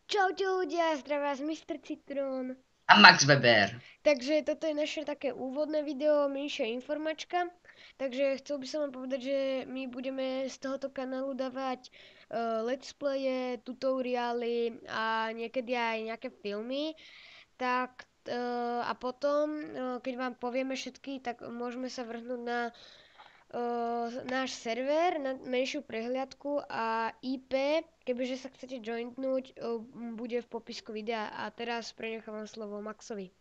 Čaute ľudia, zdravá vás Mr. Citron. A Max Weber. Takže toto je naše také úvodné video, menšia informačka. Takže chcel by som vám povedať, že my budeme z tohoto kanálu dávať let's playe, tutoriály a niekedy aj nejaké filmy. Tak a potom, keď vám povieme všetky, tak môžeme sa vrhnúť na náš server, na menšiu prehliadku a IP, kebyže sa chcete jointnúť, bude v popisku videa. A teraz prenechávam slovo Maxovi.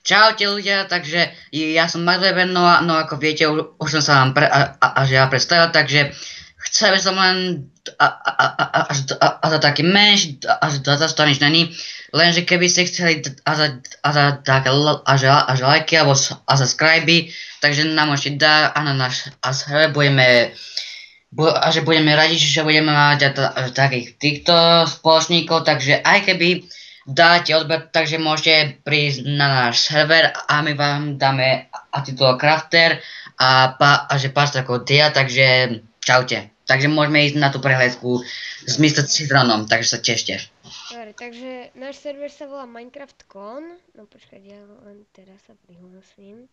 Čaute ľudia, takže ja som Max Weber, no ako viete, už som sa vám predstavil, takže chcel by som len za taký menší, až to nič není, lenže keby ste chceli za také lajky alebo subscribe, takže nám môžete dať a na náš server budeme radi, že budeme mať takých týchto spoločníkov, takže aj keby dáte odber, takže môžete prísť na náš server a my vám dáme titul crafter a že pár takého dia, takže čaute. Takže môžeme ísť na tú prehliadku s Mr. Citronom, takže sa tešte. Dobre, takže náš server sa volá Minecraft.con. No počkať, ja len teraz sa prihlásím.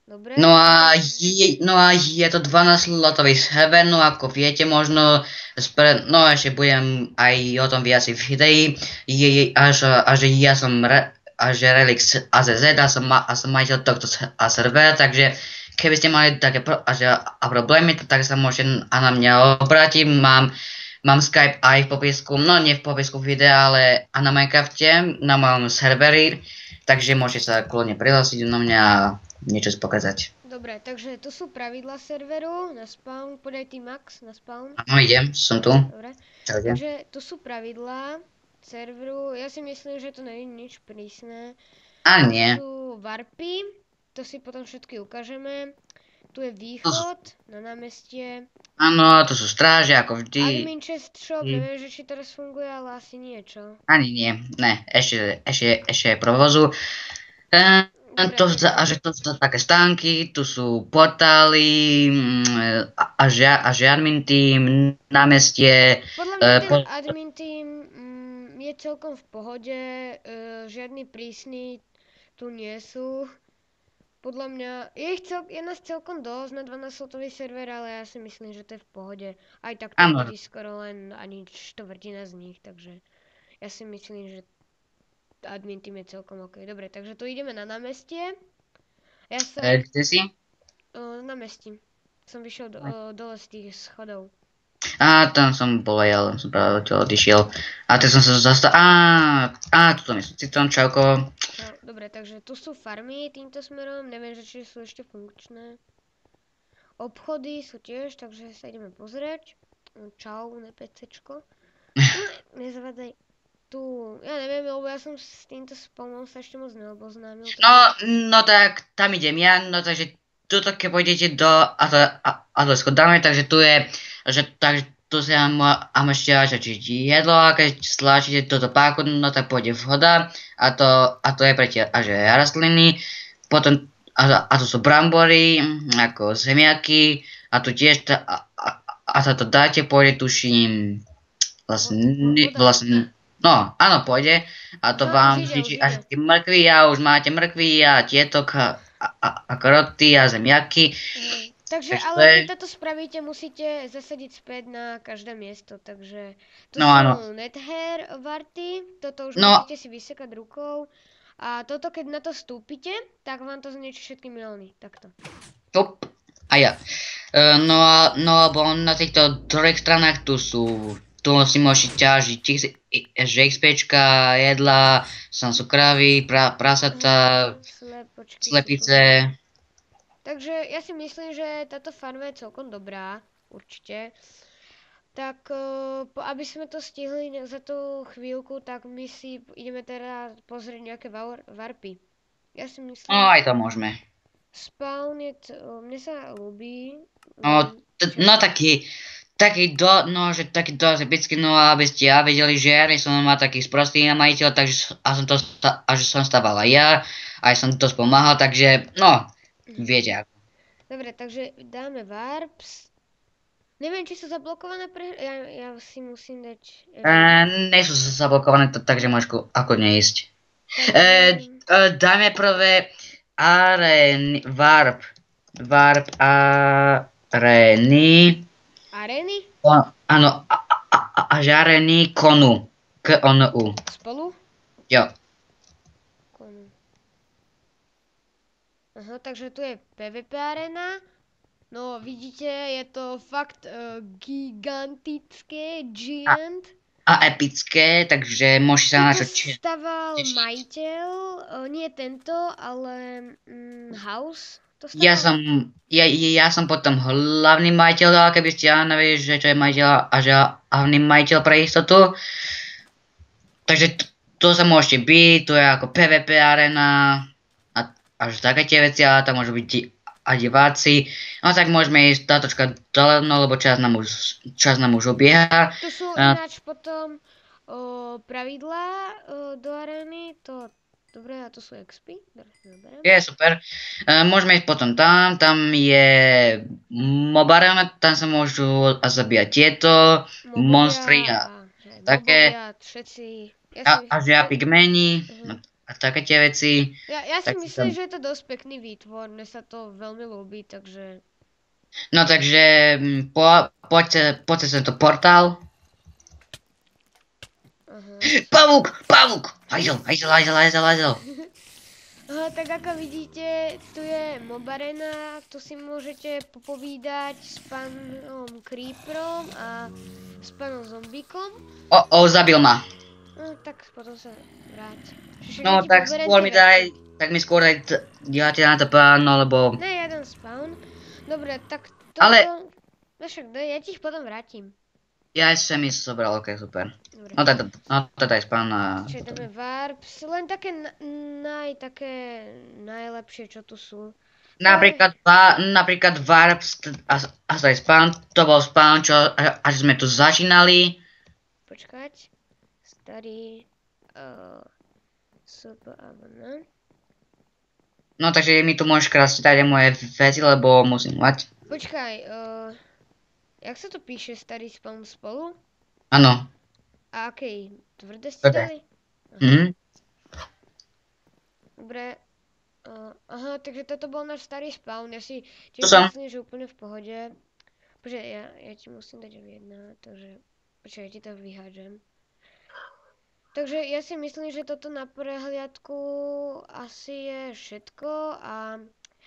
Dobre. No a je to 12-slotový server, no ako viete možno, no ešte budem aj o tom viac v videi, a že ja som Relix AZZ a som majiteľ tohto servera, takže keby ste mali také problémy, tak sa môžete na mňa obrátiť, mám Skype aj v popisku, no nie v popisku videa, ale na Minecrafte, na mojom serveri, takže môžete sa kľudne prihlásiť na mňa a niečo pokazať. Dobre, takže tu sú pravidla serveru, na spawn, podaj ty Max, na spawn. Áno, idem, som tu. Dobre, Čaute. takže tu sú pravidlá serveru, ja si myslím, že to nie je nič prísne. A nie. Tu sú warpy, to si potom všetky ukážeme. Tu je východ na námestie. Áno, to sú stráže, ako vždy. Admin chest shop, neviem, že či teraz funguje, ale asi nie, čo? Ani nie, ne, ešte je provozu. To sú také stánky, tu sú portály a admin team, námestie. Podľa mňa ten admin team je celkom v pohode, žiadny prísny tu nie sú. Podľa mňa je nás celkom dosť na 12-slotový server, ale ja si myslím, že to je v pohode. Aj tak to chodí skoro len ani štvrtina z nich, takže ja si myslím, že admin team je celkom ok. Dobre, takže tu ideme na námestie. Ja som... Kde si? Na námestí. Som vyšiel dole z tých schodov. Tam som bol ja, len som práve odišiel. A teď som sa zastal... tuto mi sú Citron, čauko. No, dobre, takže tu sú farmy týmto smerom, neviem, že či sú ešte funkčné. Obchody sú tiež, takže sa ideme pozrieť. Čau, NPCčko. Nezavadzaj. Tu, ja neviem, lebo ja som s týmto spomom sa ešte moc neoboznámil. No tak, tam idem ja, no takže tuto keď pôjdete do schodami, takže tu je, takže tu sa mám ešte začať jedlo a keď stlačíte túto páku, no tak pôjde voda a to je pre tie rastliny, potom a to sú brambory, ako zemiaky a tu tiež sa to dáte, pôjde tuším vlastne no, áno, pôjde a to vám zničí až tie mrkvy a už máte mrkvy a tieto a karoty a zemiaky. Takže, ale keď toto spravíte, musíte zasadiť späť na každé miesto, takže tu sú nether varty, toto už musíte si vysekať rukou a toto keď na to vstúpite, tak vám to zničí všetky melóny, takto. A ja. No lebo na týchto druhých stranách tu si môžete ťažiť XPčka, jedla, tam sú kravy, prasata, slepice. Takže ja si myslím, že táto farma je celkom dobrá, určite. Tak aby sme to stihli za tú chvíľku, tak my si ideme teda pozrieť nejaké warpy. Ja si myslím... No aj to môžeme. Spawn je, mne sa ľúbi. No taký dosť typický, no aby ste vedeli, že ja som mal taký sprostý majiteľ, takže som stával aj ja, aj som to pomáhal, takže no, viete ako. Dobre, takže dáme warps. Neviem, či sú zablokované ja si musím dať... Nejsou zablokované, takže môžeš ako neísť. Takže... Dajme prvé warp areny. Areny? Áno, areny konu. K-O-N-U. Spolu? Jo. Konu. Aha, takže tu je PvP arena. No vidíte, je to fakt gigantické, giant. A epické, takže môžeš sa na Toto čo staval tešiť. majiteľ, nie tento, ale House to Ja staval. som potom hlavný majiteľ, ale keby ste ja nevedeli, že čo je majiteľ a že hlavný majiteľ pre istotu. Takže to sa môžete byť, to je ako PvP arena a že také tie veci, ale tam môžu byť a diváci. No tak môžeme ísť tátočka dole, no lebo čas nám už obieha. To sú ináč potom pravidlá do arény, to dobre, a to sú XP. Je super. Môžeme ísť potom tam je mob arena, tam sa môžu zabíjať tieto monstry a také. Všetci. A že pigmeni a také tie veci. Ja si Tak myslím, že je to dosť pekný výtvor, mne sa to veľmi ľúbi, takže... No takže poďte sa to portál. Aha. Pavúk! Hajzel. Aha, tak ako vidíte, tu je mob arena, tu si môžete popovídať s pánom Creeperom a s pánom Zombíkom. Zabil ma. No tak potom sa vráť. No tak mi skôr daj diate na to páno, lebo... Ne, jeden spawn. Dobre, tak toto... Ale... No však, ja ti ich potom vrátim. Ja som mi zobral, ok, super. Dobre. No teda je spawn a... Čiže dáme warps, len také také najlepšie, čo tu sú. Napríklad warps a to je spawn, to bol spawn, čo až sme tu začínali. Počkať. Starý... No takže mi tu môžeš krásne dať moje veci, lebo musím mať. Počkaj, jak sa to píše starý spawn spolu? Áno. A akej? Tvrdé ste dali? Dobre. Aha, takže toto bol náš starý spawn. Ja si tiež myslím, že úplne v pohode. Počkaj, ja ti musím dať jedna, takže... Počkaj, ja ti to vyhádžem. Takže ja si myslím, že toto na prehliadku asi je všetko a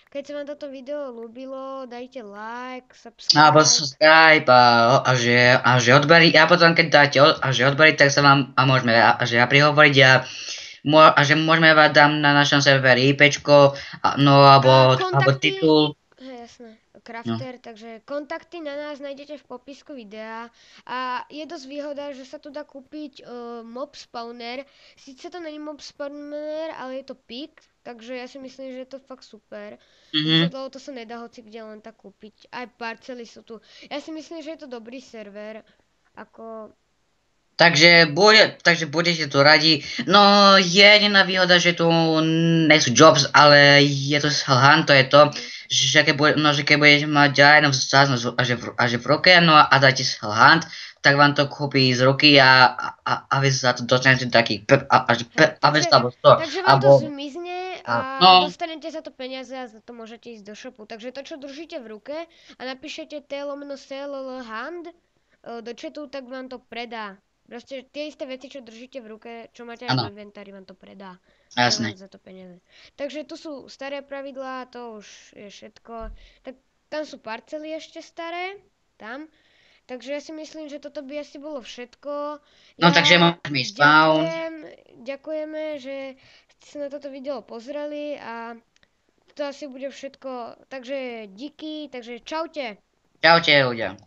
keď sa vám toto video ľúbilo, dajte like, subscribe a že odberí a potom keď dáte a že odberí, tak sa vám a môžeme prihovoriť a že môžeme vám dám na našom serveri IPčko, no alebo titul. Jasné. Crafter, takže kontakty na nás nájdete v popisku videa a je dosť výhoda, že sa tu dá kúpiť mob spawner. Sice to není mob spawner, ale je to pick, takže ja si myslím, že je to fakt super. Lebo to sa nedá hoci kde len tak kúpiť. Aj parcely sú tu. Ja si myslím, že je to dobrý server. Takže budete tu radi. No jediná výhoda, že tu nie sú jobs, ale je to selhan, to je to. Že keď budeš mať Giant of Stars a že v ruke, no a dáte Hunt, tak vám to kúpi z ruky a vy sa to dostanete taký takže vám to zmizne a dostanete za to peniaze a za to môžete ísť do shopu. Takže to, čo držíte v ruke a napíšete T/CLL-HUNT do chatu, tak vám to predá. Proste tie isté veci, čo držíte v ruke, čo máte aj v inventári, vám to predá. Jasné. Za to peniaze. Takže tu sú staré pravidlá, to už je všetko. Tak tam sú parcely ešte staré, tam. Takže ja si myslím, že toto by asi bolo všetko. No takže môžeme ísť spawn. Ďakujeme, že ste sa na toto video pozreli a to asi bude všetko. Takže díky, takže čaute. Čaute ľudia.